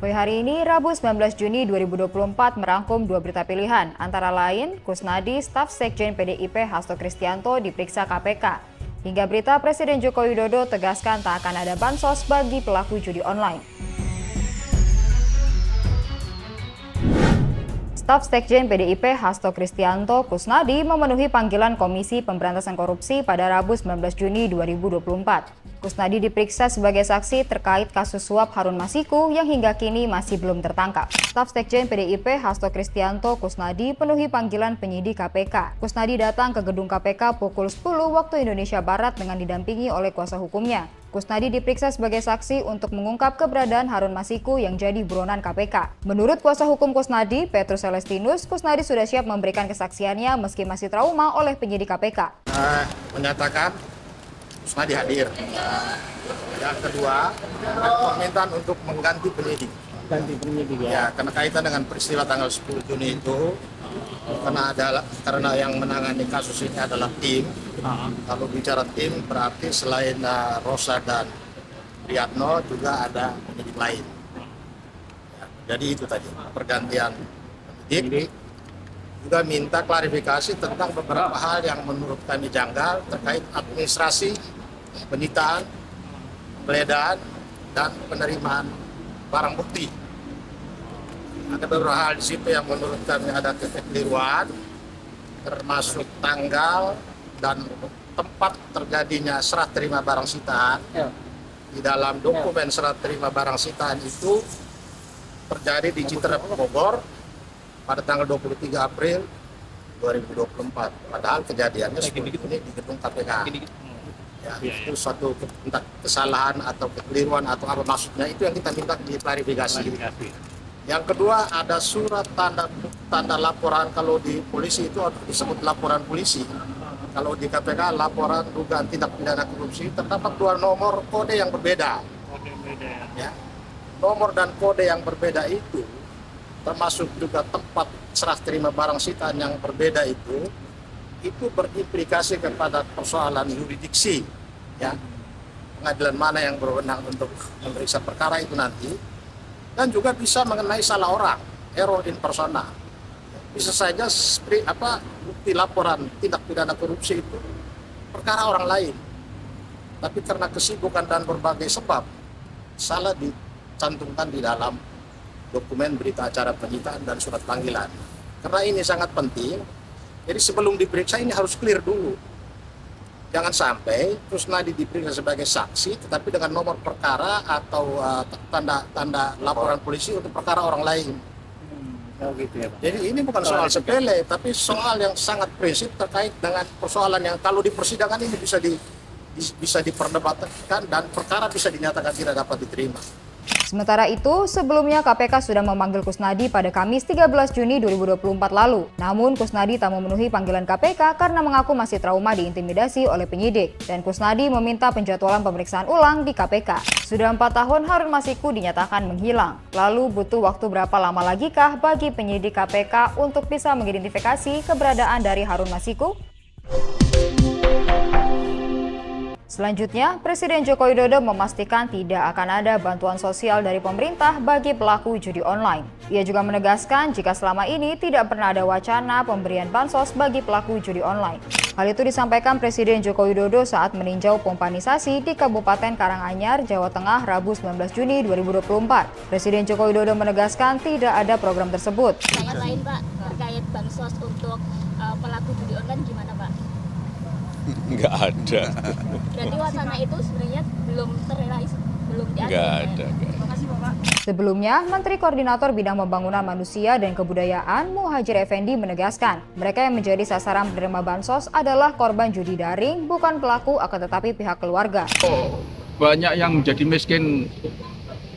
Pada hari ini, Rabu 19 Juni 2024 merangkum dua berita pilihan, antara lain Kusnadi, staf Sekjen PDIP Hasto Kristianto diperiksa KPK. Hingga berita Presiden Joko Widodo tegaskan tak akan ada bansos bagi pelaku judi online. Staf Sekjen PDIP Hasto Kristianto Kusnadi memenuhi panggilan Komisi Pemberantasan Korupsi pada Rabu 19 Juni 2024. Kusnadi diperiksa sebagai saksi terkait kasus suap Harun Masiku yang hingga kini masih belum tertangkap. Staf Sekjen PDIP Hasto Kristianto Kusnadi penuhi panggilan penyidik KPK. Kusnadi datang ke gedung KPK pukul 10 waktu Indonesia Barat dengan didampingi oleh kuasa hukumnya. Kusnadi diperiksa sebagai saksi untuk mengungkap keberadaan Harun Masiku yang jadi buronan KPK. Menurut kuasa hukum Kusnadi, Petrus Celestinus, Kusnadi sudah siap memberikan kesaksiannya meski masih trauma oleh penyidik KPK. Menyatakan Kusnadi hadir. Yang kedua, permintaan untuk mengganti penyidik. Ganti penyidik Ya, karena kaitan dengan peristiwa tanggal 10 Juni itu, karena yang menangani kasus ini adalah tim. Kalau bicara tim berarti selain Rosa dan Riyadno juga ada penyidik lain. Ya, jadi itu tadi pergantian penyidik. Juga minta klarifikasi tentang beberapa hal yang menurut kami janggal terkait administrasi, penyitaan, penggeledahan, dan penerimaan barang bukti. Ada beberapa hal di situ yang menurut kami ada kekeliruan, termasuk tanggal dan tempat terjadinya serah terima barang sitaan. Di dalam dokumen serah terima barang sitaan itu terjadi di Citra Bogor pada tanggal 23 April 2024. Padahal kejadiannya sebelumnya di gedung KPK. Ya, itu suatu kesalahan atau kekeliruan atau apa maksudnya, itu yang kita minta diklarifikasi. Yang kedua, ada surat tanda laporan. Kalau di polisi itu disebut laporan polisi. Kalau di KPK laporan dugaan tindak pidana korupsi, terdapat dua nomor kode yang berbeda. Ya. Nomor dan kode yang berbeda itu, termasuk juga tempat serah terima barang sitaan yang berbeda itu berimplikasi kepada persoalan yurisdiksi, ya, pengadilan mana yang berwenang untuk memeriksa perkara itu nanti, dan juga bisa mengenai salah orang, error in persona. Bisa saja bukti laporan tindak pidana korupsi itu perkara orang lain, tapi karena kesibukan dan berbagai sebab salah dicantumkan di dalam dokumen berita acara penyitaan dan surat panggilan. Karena ini sangat penting, jadi sebelum diperiksa ini harus clear dulu. Jangan sampai Kusnadi diperiksa sebagai saksi, tetapi dengan nomor perkara atau tanda laporan polisi untuk perkara orang lain. gitu ya, Pak. Jadi ini bukan soal sepele, tapi soal yang sangat prinsip terkait dengan persoalan yang kalau di persidangan ini bisa diperdebatkan dan perkara bisa dinyatakan tidak dapat diterima. Sementara itu, sebelumnya KPK sudah memanggil Kusnadi pada Kamis 13 Juni 2024 lalu. Namun Kusnadi tak memenuhi panggilan KPK karena mengaku masih trauma diintimidasi oleh penyidik. Dan Kusnadi meminta penjadwalan pemeriksaan ulang di KPK. Sudah 4 tahun Harun Masiku dinyatakan menghilang. Lalu butuh waktu berapa lama lagi kah bagi penyidik KPK untuk bisa mengidentifikasi keberadaan dari Harun Masiku? Selanjutnya, Presiden Joko Widodo memastikan tidak akan ada bantuan sosial dari pemerintah bagi pelaku judi online. Ia juga menegaskan jika selama ini tidak pernah ada wacana pemberian bansos bagi pelaku judi online. Hal itu disampaikan Presiden Joko Widodo saat meninjau pompanisasi di Kabupaten Karanganyar, Jawa Tengah, Rabu 19 Juni 2024. Presiden Joko Widodo menegaskan tidak ada program tersebut. Sangat lain, Pak, terkait bansos untuk pelaku judi online gimana, Pak? Nggak ada. Berarti wacana itu sebenarnya belum terrealisasi, belum diatur. Nggak ada. Terima kasih, Bapak. Sebelumnya, Menteri Koordinator Bidang Pembangunan Manusia dan Kebudayaan Muhadjir Effendi menegaskan, mereka yang menjadi sasaran penerima bansos adalah korban judi daring, bukan pelaku akan tetapi pihak keluarga. Banyak yang menjadi miskin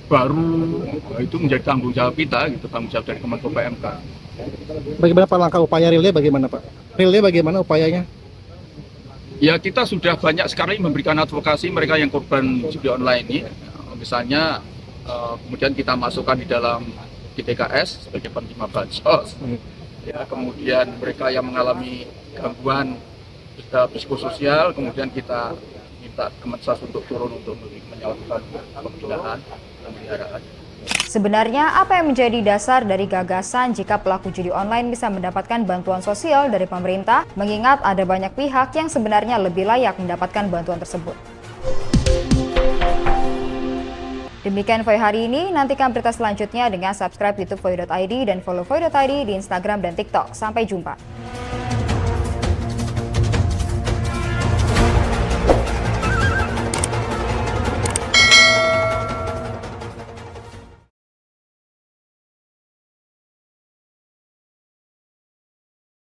baru, itu menjadi tanggung jawab kita, gitu, tanggung jawab dari Kemenko PMK. Bagaimana Pak langkah upaya realnya bagaimana Pak? Realnya bagaimana upayanya? Ya, kita sudah banyak sekali memberikan advokasi mereka yang korban judi online ini. Misalnya kemudian kita masukkan di dalam GTKS sebagai penerima bansos. Ya, kemudian mereka yang mengalami gangguan psikososial, kemudian kita minta Kemensos untuk turun untuk melakukan pembinaan, pemeliharaan. Sebenarnya apa yang menjadi dasar dari gagasan jika pelaku judi online bisa mendapatkan bantuan sosial dari pemerintah, mengingat ada banyak pihak yang sebenarnya lebih layak mendapatkan bantuan tersebut. Demikian Voy hari ini, nantikan berita selanjutnya dengan subscribe YouTube Voy.id dan follow Voy.id di Instagram dan TikTok. Sampai jumpa.